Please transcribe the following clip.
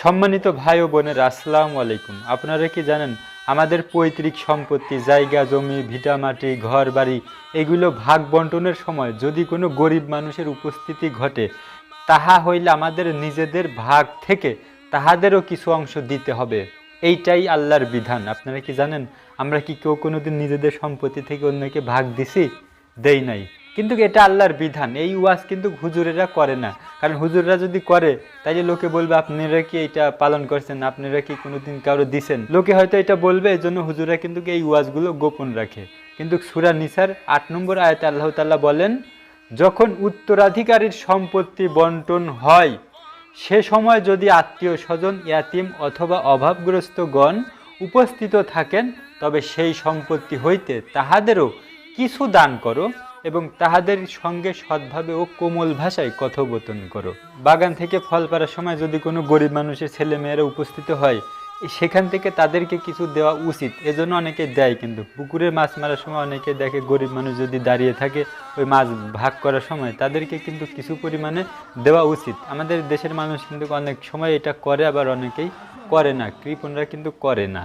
সম্মানিত ভাই ও বোনেরা, আসসালামু আলাইকুম। আপনারা কি জানেন আমাদের পৈতৃক সম্পত্তি, জায়গা জমি, ভিটামাটি, ঘর বাড়ি এগুলো ভাগ বন্টনের সময় যদি কোনো গরিব মানুষের উপস্থিতি ঘটে, তাহা হইলে আমাদের নিজেদের ভাগ থেকে তাহাদেরও কিছু অংশ দিতে হবে। এইটাই আল্লাহর বিধান। আপনারা কি জানেন আমরা কি কেউ কোনোদিন নিজেদের সম্পত্তি থেকে অন্যকে ভাগ দিছি? দেই নাই। কিন্তু এটা আল্লাহর বিধান। এই ওয়াজ কিন্তু হুজুরেরা করে না। কারণ হুজুররা যদি করে তাইলে লোকে বলবে আপনারা কি এটা পালন করছেন, আপনারা কি কোনোদিন কারো দিছেন, লোকে হয়তো এটা বলবে। এই জন্য হুজুররা কিন্তু এই ওয়াজগুলো গোপন রাখে। কিন্তু সূরা নিসার ৮ নম্বর আয়াতে আল্লাহ তাআলা বলেন, যখন উত্তরাধিকারীর সম্পত্তি বন্টন হয় সে সময় যদি আত্মীয় স্বজন, ইয়াতিম অথবা অভাবগ্রস্তগণ উপস্থিত থাকেন, তবে সেই সম্পত্তি হইতে তাহাদেরও কিছু দান করো এবং তাহাদের সঙ্গে সৎভাবে ও কোমল ভাষায় কথোপকথন করো। বাগান থেকে ফল পাড়ার সময় যদি কোনো গরিব মানুষের ছেলে মেয়েরা উপস্থিত হয়, সেখান থেকে তাদেরকে কিছু দেওয়া উচিত। এজন্য অনেকে দেয়। কিন্তু পুকুরে মাছ মারার সময় অনেকে দেখে গরিব মানুষ যদি দাঁড়িয়ে থাকে ওই মাছ ভাগ করার সময়, তাদেরকে কিন্তু কিছু পরিমাণে দেওয়া উচিত। আমাদের দেশের মানুষ কিন্তু অনেক সময় এটা করে, আবার অনেকেই করে না। কৃপণরা কিন্তু করে না।